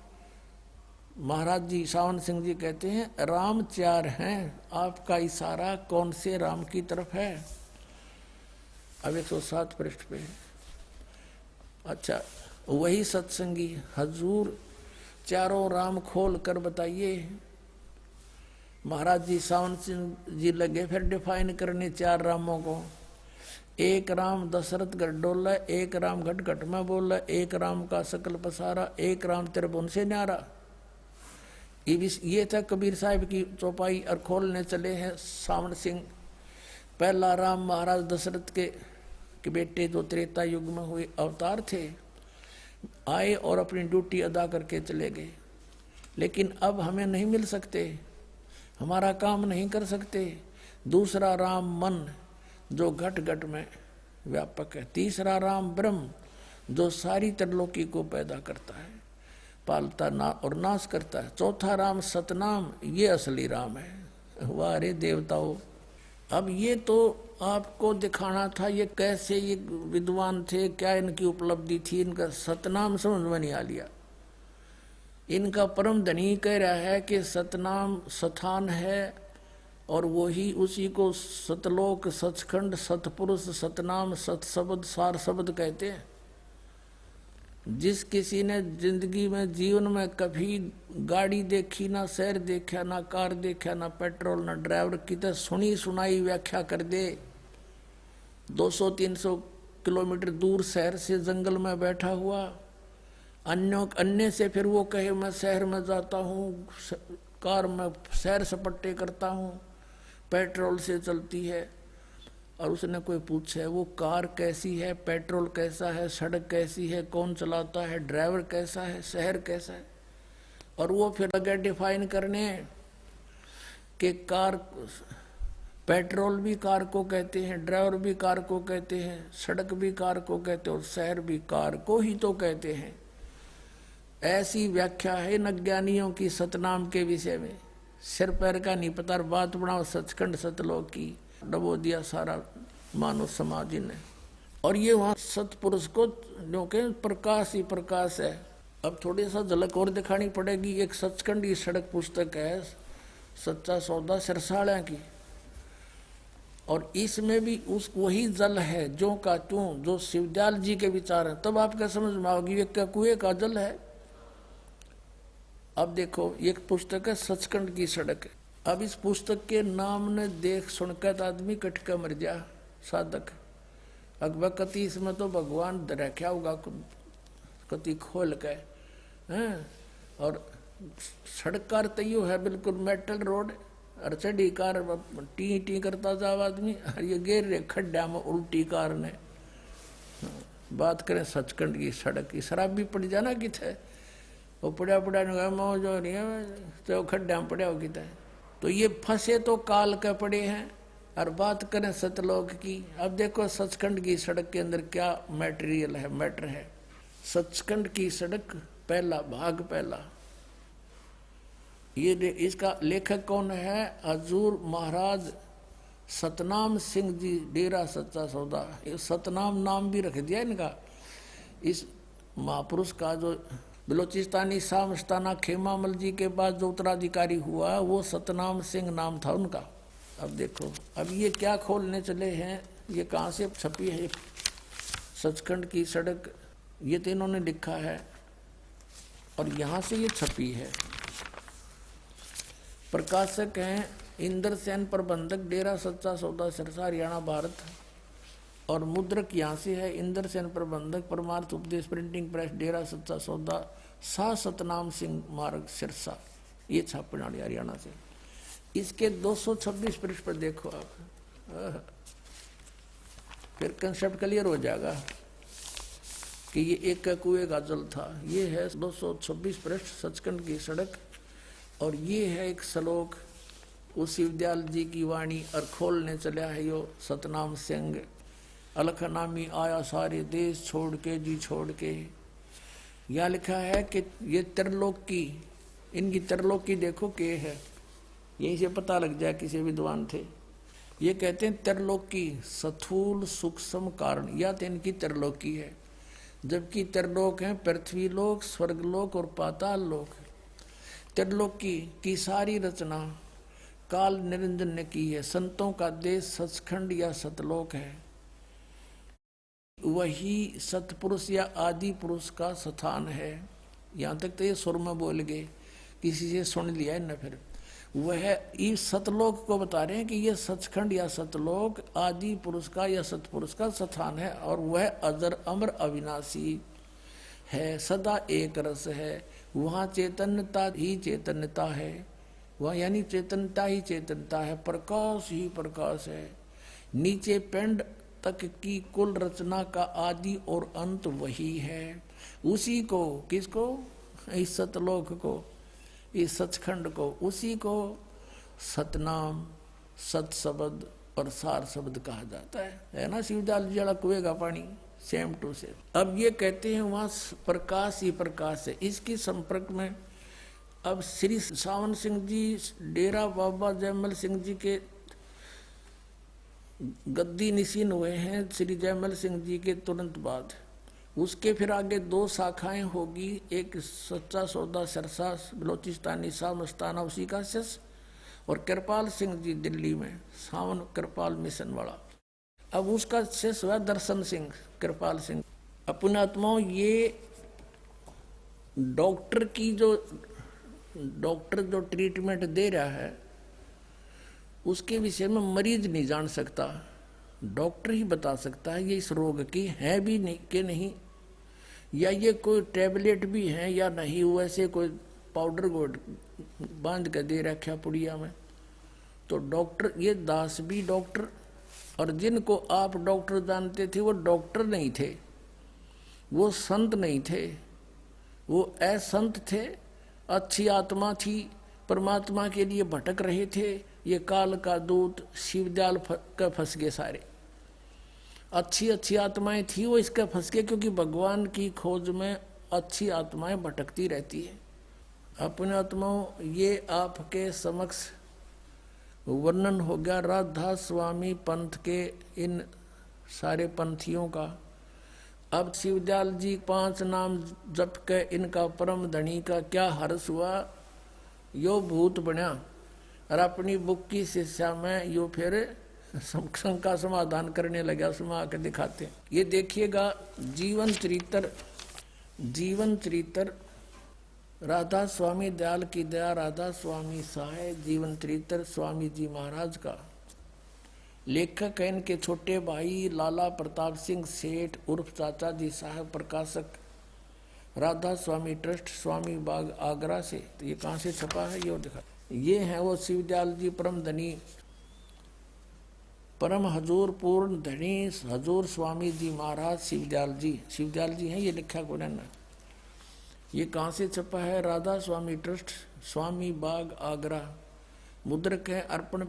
महाराज जी सावन सिंह जी कहते हैं राम 4 हैं, आपका इशारा कौन से राम की तरफ है? अब 107 पृष्ठ पे। अच्छा, वही सत्संगी हजूर चारों राम खोल कर बताइए। महाराज जी सावन सिंह जी लगे फिर डिफाइन करने 4 रामों को। एक राम दशरथ गढ़ डोला, एक राम घट घट में बोला, एक राम का सकल पसारा, एक राम त्रिभुवन से न्यारा। ये था कबीर साहब की चौपाई और खोलने चले हैं सावन सिंह। पहला राम महाराज दशरथ के बेटे जो त्रेता युग में हुए अवतार थे, आए और अपनी ड्यूटी अदा करके चले गए। लेकिन अब हमें नहीं मिल सकते, हमारा काम नहीं कर सकते। दूसरा राम मन जो घट घट में व्यापक है। तीसरा राम ब्रह्म जो सारी त्रिलोकी को पैदा करता है, पालता ना और नाश करता है। चौथा राम सतनाम, ये असली राम है। वाह रे देवताओं, अब ये तो आपको दिखाना था ये कैसे ये विद्वान थे, क्या इनकी उपलब्धि थी। इनका सतनाम समझ में नहीं आ लिया। इनका परम धनी कह रहा है कि सतनाम स्थान है और वही उसी को सतलोक सचखंड सतपुरुष सतनाम सतशब्द सार शब्द कहते हैं। जिस किसी ने जिंदगी में जीवन में कभी गाड़ी देखी, ना शहर देखा, ना कार देखा, ना पेट्रोल, ना ड्राइवर की, तो सुनी सुनाई व्याख्या कर दे। 200-300 किलोमीटर दूर शहर से जंगल में बैठा हुआ अन्य से फिर वो कहे मैं शहर में जाता हूँ, कार में सैर सपट्टे करता हूँ, पेट्रोल से चलती है। और उसने कोई पूछे वो कार कैसी है, पेट्रोल कैसा है, सड़क कैसी है, कौन चलाता है, ड्राइवर कैसा है, शहर कैसा है। और वो फिर लगे डिफाइन करने कि कार, पेट्रोल भी कार को कहते हैं, ड्राइवर भी कार को कहते हैं, सड़क भी कार को कहते हैं और शहर भी कार को ही तो कहते हैं। ऐसी व्याख्या है न ज्ञानियों की सतनाम के विषय में। सिर पैर का नहीं पता, बात बनाओ सचखंड सतलोक की, डबो दिया सारा मानव समाज ने। और ये वहाँ सतपुरुष को जो के प्रकाश ही प्रकाश है। अब थोड़ी सा झलक और दिखानी पड़ेगी। एक सचखंड की सड़क पुस्तक है सच्चा सौदा सिरसाड़ा की, और इसमें भी उस वही जल है जो का त्यों जो शिवदयाल जी के विचार है। तब आपका समझ में आओगी ये क्या कुएं का जल है। अब देखो एक पुस्तक है सचखंड की सड़क। अब इस पुस्तक के नाम ने देख सुनकर आदमी कटका मर जा साधक। अकबर कति इसमें तो भगवान रखा होगा कति खोल के हैं। और सड़क कार तैयो है बिल्कुल मेटल रोड, और चढ़ी कार टी टी करता जाओ आदमी, और ये गिर रहे खड्डा में उल्टी कार ने। बात करें सचखंड की सड़क की, शराब भी पड़ जाना किथे वो पड़ा मौज हो रही है तो खड्डा में पड़ा हो कितना। तो ये फंसे तो काल के पड़े हैं। और बात करें सतलोक की, अब देखो सचखंड की सड़क के अंदर क्या मैटेरियल है, मैटर है। सचखंड की सड़क पहला भाग पहला, ये इसका लेखक कौन है? हजूर महाराज सतनाम सिंह जी, डेरा सच्चा सौदा। ये सतनाम नाम भी रख दिया इनका। इस महापुरुष का जो बलोचिस्तानी शाह मस्ताना खेमामल जी के बाद जो उत्तराधिकारी हुआ वो सतनाम सिंह नाम था उनका। अब देखो अब ये क्या खोलने चले हैं, ये कहाँ से छपी है सचखंड की सड़क, ये तो इन्होंने लिखा है और यहाँ से ये छपी है। प्रकाशक हैं इंद्र सेन, प्रबंधक डेरा सच्चा सौदा सिरसा हरियाणा भारत। और मुद्रक यहाँ से है इंद्र सेन, प्रबंधक परमार्थ उपदेश प्रिंटिंग प्रेस डेरा सच्चा सौदा शाह सतनाम सिंह मार्ग सिरसा, ये छापने वाली हरियाणा से। इसके 226 पृष्ठ पर देखो आप, फिर कंसेप्ट क्लियर हो जाएगा कि ये एक कुएं का जल था। ये है 226 पृष्ठ सचखंड की सड़क, और ये है एक श्लोक उस शिवदयाल जी की वाणी। और खोलने चला है यो सतनाम सिंह, अलख नामी आया सारे देश छोड़ के जी छोड़ के। यहाँ लिखा है कि ये त्रिलोक की, इनकी त्रिलोक की देखो के है, यहीं से पता लग जाए किसी विद्वान थे। ये कहते हैं त्रिलोक की स्थूल सूक्ष्म कारण, या तो इनकी त्रिलोक की है, जबकि त्रिलोक है पृथ्वी लोक, स्वर्गलोक और पाताल लोक। त्रिलोक की सारी रचना काल निरंजन ने की है। संतों का देश सचखंड या सतलोक है, वही सतपुरुष या आदि पुरुष का स्थान है। यहाँ तक तो ये सुर में बोल गए, किसी से सुन लिया न, फिर वह इस सतलोक को बता रहे हैं कि ये सचखंड या सतलोक आदि पुरुष का या सतपुरुष का स्थान है, और वह अजर अमर अविनाशी है, सदा एक रस है। वहाँ चैतन्यता ही चैतन्यता है, वह यानी चैतन्यता ही चैतन्यता है, प्रकाश ही प्रकाश है। नीचे पिंड तक की कुल रचना का आदि और अंत वही है। उसी को, किसको? इस सतलोक को, इस सचखंड को, उसी को सतनाम, सत शब्द और सार शब्द कहा जाता है ना। शिवदयाल जी वाला कुएं का पानी सेम टू सेम। अब ये कहते हैं वहां प्रकाश ही प्रकाश है। इसकी संपर्क में अब श्री सावन सिंह जी डेरा बाबा जयमल सिंह जी के गद्दी निशीन हुए हैं श्री जयमल सिंह जी के तुरंत बाद। उसके फिर आगे दो शाखाएं होगी, एक सच्चा सौदा सिरसा बलोचिस्तानी शाह मस्ताना उसी का शिष्य, और कृपाल सिंह जी दिल्ली में सावन कृपाल मिशन वाला। अब उसका शिष्य हुआ दर्शन सिंह कृपाल सिंह। अपने आत्माओं, ये डॉक्टर जो ट्रीटमेंट दे रहा है उसके विषय में मरीज नहीं जान सकता, डॉक्टर ही बता सकता है ये इस रोग की है भी नहीं कि नहीं, या ये कोई टैबलेट भी है या नहीं, वैसे कोई पाउडर गोड बांध कर दे रखा पुड़िया में। तो डॉक्टर, ये दास भी डॉक्टर, और जिनको आप डॉक्टर जानते थे वो डॉक्टर नहीं थे, वो संत नहीं थे, वो असंत थे, अच्छी आत्मा थी, परमात्मा के लिए भटक रहे थे। ये काल का दूत शिवदयाल का फंस गए सारे। अच्छी आत्माएं थी वो इसका फंस गए, क्योंकि भगवान की खोज में अच्छी आत्माएं भटकती रहती है। अपने आत्माओं, ये आपके समक्ष वर्णन हो गया राधा स्वामी पंथ के इन सारे पंथियों का। अब शिवदयाल जी 5 नाम जप के इनका परम धनी का क्या हर्ष हुआ, यो भूत बना, और अपनी बुक की शिक्षा में यो फिर शंका समाधान करने लगा। उसमें आकर दिखाते, ये देखिएगा जीवन चरित्र राधा स्वामी दयाल की दया, राधा स्वामी सहाय, जीवन चरित्र स्वामी जी महाराज का। लेखक है इनके छोटे भाई लाला प्रताप सिंह सेठ उर्फ चाचा जी साहब, प्रकाशक राधा स्वामी ट्रस्ट, स्वामी बाग आगरा से। तो ये कहाँ से छपा है ये दिखा। ये है वो शिवदयाल जी परम धनी, परम हजूर पूर्ण धनी हजूर स्वामी जी महाराज शिवदयाल जी हैं, ये लिखा गुरन। ये कहाँ से छपा है? राधा स्वामी ट्रस्ट, स्वामी बाग आगरा। मुद्रक है अर्पण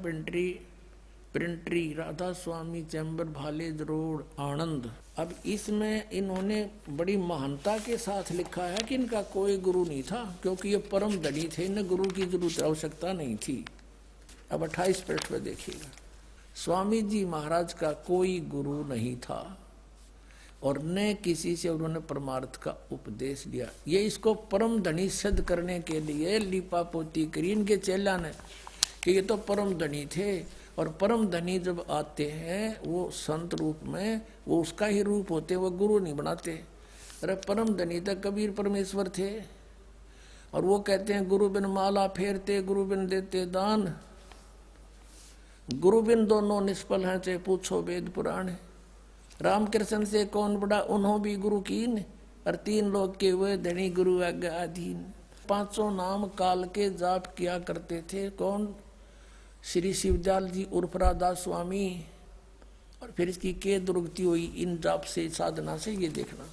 प्रिंटरी राधा स्वामी चैम्बर भालेज रोड आनंद। अब इसमें इन्होंने बड़ी महानता के साथ लिखा है कि इनका कोई गुरु नहीं था, क्योंकि ये परम धनी थे, इन्हें गुरु की जरूरत आवश्यकता नहीं थी। अब 28 पृष्ठ पर देखिएगा, स्वामी जी महाराज का कोई गुरु नहीं था और न किसी से उन्होंने परमार्थ का उपदेश लिया। ये इसको परम धनी सिद्ध करने के लिए लिपा पोती करी इनके चेला ने कि ये तो परम धनी थे, और परम धनी जब आते हैं वो संत रूप में, वो उसका ही रूप होते, वो गुरु नहीं बनाते। अरे परम धनी तक कबीर परमेश्वर थे, और वो कहते हैं गुरु बिन माला फेरते, गुरु बिन देते दान, गुरु बिन दोनों निष्फल हैं, चाहे पूछो वेद पुराण। रामकृष्ण से कौन बड़ा, उन्हों भी गुरु कीन, और 3 लोग के हुए धनी गुरु आज्ञा अधीन। 500 नाम काल के जाप किया करते थे। कौन? श्री शिवदयाल जी उर्फ राधा स्वामी। और फिर इसकी के दुर्गति हुई इन जाप से, साधना से, ये देखना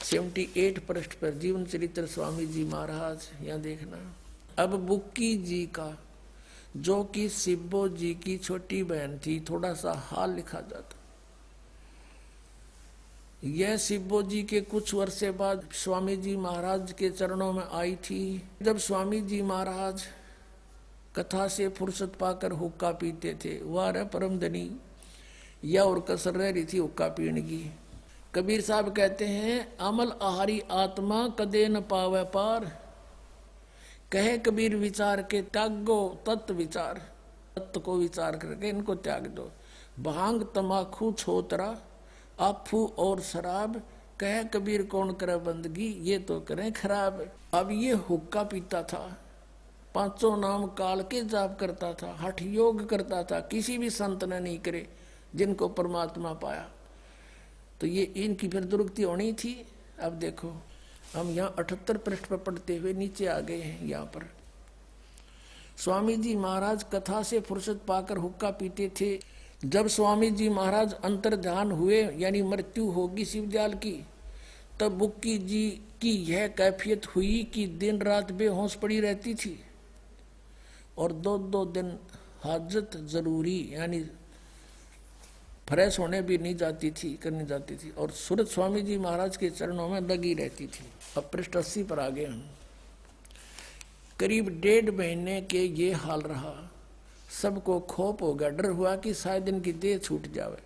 78 पृष्ठ पर जीवन चरित्र स्वामी जी महाराज, यहाँ देखना। अब बुक्की जी का, जो कि सिब्बो जी की छोटी बहन थी, थोड़ा सा हाल लिखा जाता। यह शिवबो जी के कुछ वर्ष बाद स्वामी जी महाराज के चरणों में आई थी। जब स्वामी जी महाराज कथा से फुर्सत पाकर हुक्का पीते थे, वह परम धनी या और कसर रह रही थी हुक्का पीने की। कबीर साहब कहते हैं, अमल आहारी आत्मा कदे न पावे पार, कहे कबीर विचार के त्यागो तत्व विचार। तत्व को विचार करके इनको त्याग दो। भांग तमाखू छोतरा आफू और शराब, कहे कबीर कौन करे बंदगी, ये तो करें खराब। अब ये हुक्का पीता था, पांचों नाम काल के जाप करता था, हठ योग करता था, किसी भी संत ने नहीं करे जिनको परमात्मा पाया। तो ये इनकी फिर दुर्गति होनी थी। अब देखो हम यहाँ 78 पृष्ठ पर पढ़ते हुए नीचे आ गए हैं। यहाँ पर स्वामी जी महाराज कथा से फुर्सत पाकर हुक्का पीते थे। जब स्वामी जी महाराज अंतर ध्यान हुए, यानी मृत्यु होगी शिवदयाल की, तब बुक्की जी की यह कैफियत हुई कि दिन रात बेहोश पड़ी रहती थी और 2-2 दिन हाजत जरूरी, यानी फ्रेश होने भी नहीं जाती थी, करनी जाती थी, और सूरत स्वामी जी महाराज के चरणों में लगी रहती थी। अब पृष्ठ 80 पर आ गए हम। करीब 1.5 महीने के ये हाल रहा। सबको खौफ हो गया, डर हुआ कि शायद इनकी देह छूट जावे।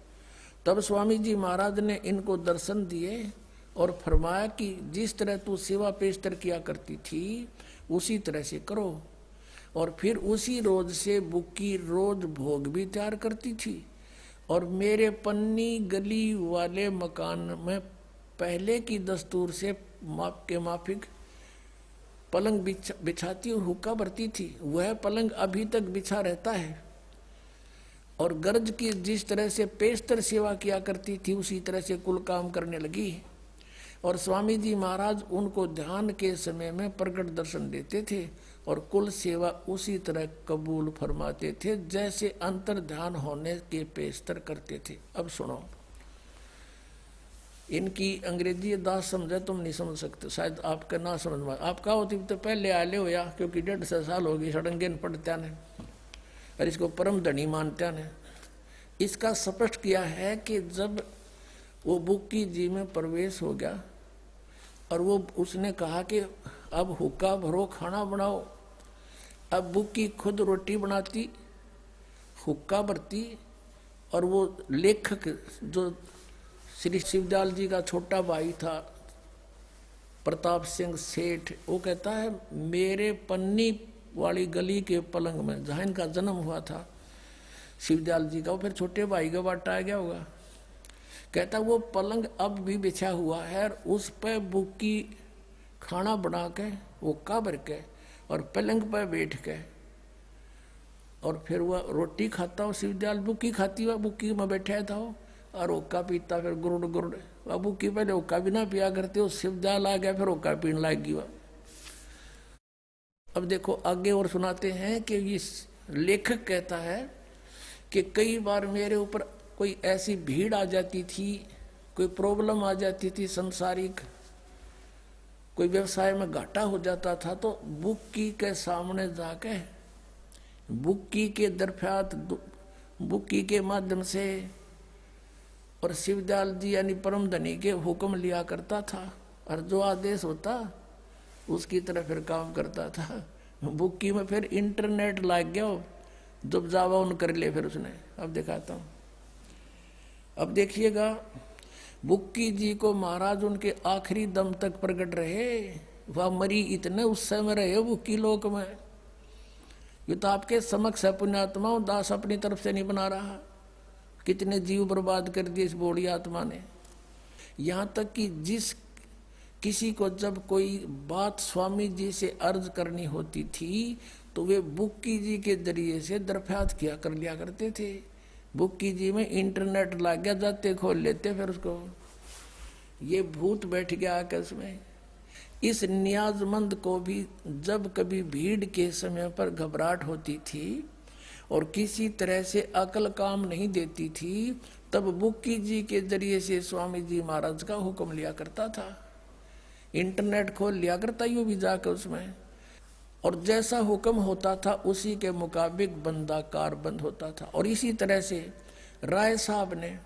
तब स्वामी जी महाराज ने इनको दर्शन दिए और फरमाया कि जिस तरह तू सेवा पेशतर किया करती थी उसी तरह से करो। और फिर उसी रोज से बुक्की रोज भोग भी तैयार करती थी और मेरे पन्नी गली वाले मकान में पहले की दस्तूर से माप के माफिक पलंग बिछाती और हुक्का भरती थी। वह पलंग अभी तक बिछा रहता है और गर्ज की जिस तरह से पेशतर सेवा किया करती थी उसी तरह से कुल काम करने लगी। और स्वामी जी महाराज उनको ध्यान के समय में प्रकट दर्शन देते थे और कुल सेवा उसी तरह कबूल फरमाते थे जैसे अंतर ध्यान होने के पेशतर करते थे। अब सुनो, इनकी अंग्रेजी दास समझे तुम नहीं समझ सकते, शायद आपका ना समझ में। आपका होती तो पहले आले हो, या क्योंकि 150 साल होगी सड़ंगे पढ़त्या ने और इसको परम धनी मानत्या ने। इसका स्पष्ट किया है कि जब वो बुक्की जी में प्रवेश हो गया और वो उसने कहा कि अब हुक्का भरो, खाना बनाओ। अब बुक्की खुद रोटी बनाती, हुक्का भरती, और वो लेखक जो श्री शिवदयाल जी का छोटा भाई था प्रताप सिंह सेठ, वो कहता है मेरे पन्नी वाली गली के पलंग में, जहाँ इनका जन्म हुआ था शिवदयाल जी का, वो फिर छोटे भाई का बाटा आ गया होगा। कहता वो पलंग अब भी बिछा हुआ है, उस पर बुक्की खाना बना के हुक्का भर के और पलंग पर बैठ के और फिर वह रोटी खाता हो, शिवदयाल बुक्की खाती हुआ बुक्की में बैठा था वो, और हुक्का पीता फिर गुरुड़ गुरुड़। वह बुक्की पहले हुक्का भी ना पिया करते हो, शिवदयाल आ गया फिर हुक्का पीने लग गई वह। अब देखो आगे और सुनाते हैं कि इस लेखक कहता है कि कई बार मेरे ऊपर कोई ऐसी भीड़ आ जाती थी, कोई प्रॉब्लम आ जाती थी संसारिक, कोई व्यवसाय में घाटा हो जाता था, तो बुक्की के सामने जाके बुक्की के दरफ्यात बुक्की के माध्यम से और शिवदयाल जी यानी परम धनी के हुक्म लिया करता था और जो आदेश होता उसकी तरह फिर काम करता था। बुक्की में फिर इंटरनेट लग गया, जब जावा उन कर ले फिर उसने। अब दिखाता हूँ, अब देखिएगा बुक्की जी को महाराज उनके आखिरी दम तक प्रकट रहे। वह मरी इतने उस समय रहे बुक्की लोक में। ये तो आपके समक्ष है पुण्यात्मा, दास अपनी तरफ से नहीं बना रहा। कितने जीव बर्बाद कर दिए इस बोड़ी आत्मा ने। यहाँ तक कि जिस किसी को जब कोई बात स्वामी जी से अर्ज करनी होती थी तो वे बुक्की जी के जरिए से दरख्वास्त किया कर लिया करते थे। बुक्की जी में इंटरनेट लग गया, जाते खोल लेते फिर उसको। ये भूत बैठ गया आकर उसमें। इस नियाजमंद को भी जब कभी भीड़ के समय पर घबराहट होती थी और किसी तरह से अकल काम नहीं देती थी, तब बुक्की जी के जरिए से स्वामी जी महाराज का हुक्म लिया करता था। इंटरनेट खोल लिया करता यूं भी जाकर उसमें, और जैसा हुक्म होता था उसी के मुताबिक बंदा कार बंद होता था। और इसी तरह से राय साहब ने,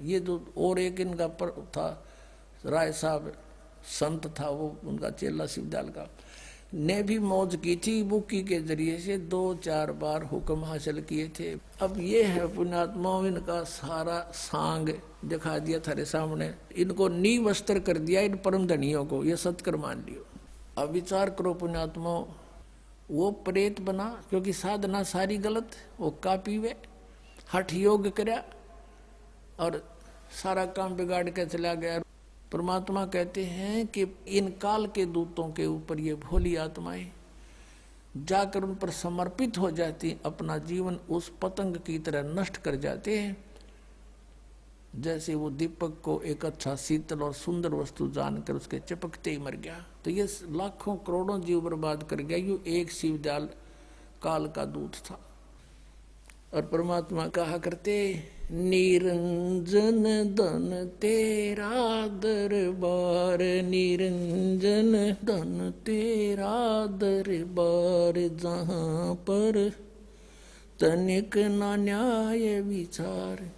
ये जो और एक इनका था राय साहब संत था, वो उनका चेला शिवदयाल का, ने भी मौज की थी बुकी के जरिए से, 2-4 बार हुक्म हासिल किए थे। अब ये है पुण्यात्माओं, इनका सारा सांग दिखा दिया थारे सामने, इनको नींव अस्त्र कर दिया इन परम धनियों को, ये सत्कर मान लियो। अब विचार करो पुण्यात्माओं, वो प्रेत बना क्योंकि साधना सारी गलत, वो का पीवे हठ योग करया और सारा काम बिगाड़ के चला गया। परमात्मा कहते हैं कि इन काल के दूतों के ऊपर ये भोली आत्माएं जाकर उन पर समर्पित हो जाती, अपना जीवन उस पतंग की तरह नष्ट कर जाते हैं। जैसे वो दीपक को एक अच्छा शीतल और सुंदर वस्तु जानकर उसके चपकते ही मर गया, तो ये लाखों करोड़ों जीव बर्बाद कर गया। यू एक शिवदयाल काल का दूत था। और परमात्मा कहा करते, निरंजन धन तेरा दरबार, निरंजन धन तेरा दरबार, जहाँ पर तनिक ना न्याय विचार,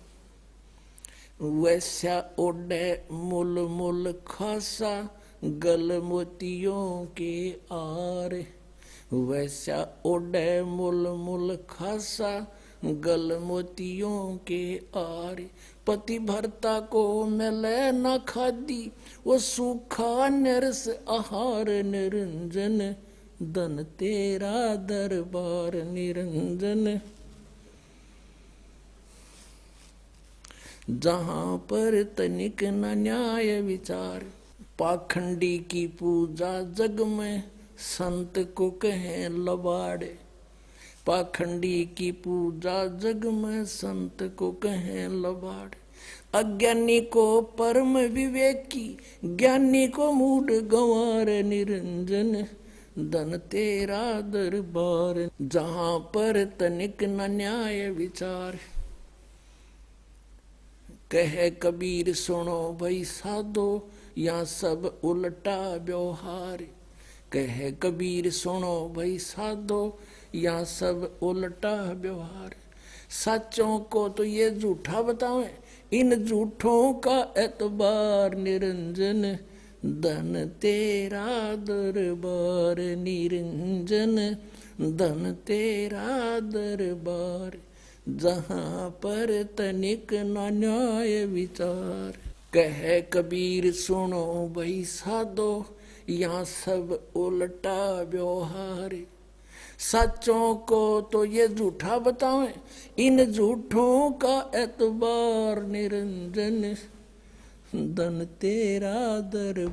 वैसा ओढ़े मुल मुल खासा गल मोतियों के आर, वैसा ओढ़े मुल मुल खासा गल मोतियों के आर, पति भरता को मिले न खादी, वो सूखा नरस आहार, निरंजन धन तेरा दरबार, निरंजन जहाँ पर तनिक न न्याय विचार, पाखंडी की पूजा जग में संत को कहें लबाड़े, पाखंडी की पूजा जग में संत को कहें लबाड़े, अज्ञानी को परम विवेकी, ज्ञानी को मूढ़ गंवार, निरंजन धन तेरा दरबार, जहाँ पर तनिक न न्याय विचार। कहे कबीर सुनो भाई साधो, यहाँ सब उल्टा व्यवहार, कहे कबीर सुनो भाई साधो, यहाँ सब उल्टा व्यवहार, सच्चों को तो ये झूठा बतावे, इन झूठों का एतबार, निरंजन धन तेरा दरबार, निरंजन धन तेरा दरबार, जहाँ पर तनिक न न्याय विचार। कहे कबीर सुनो भाई साधो, यहाँ सब उल्टा व्यवहार, सच्चों को तो ये झूठा बतावे, इन झूठों का एतबार, निरंजन धन तेरा दरबार।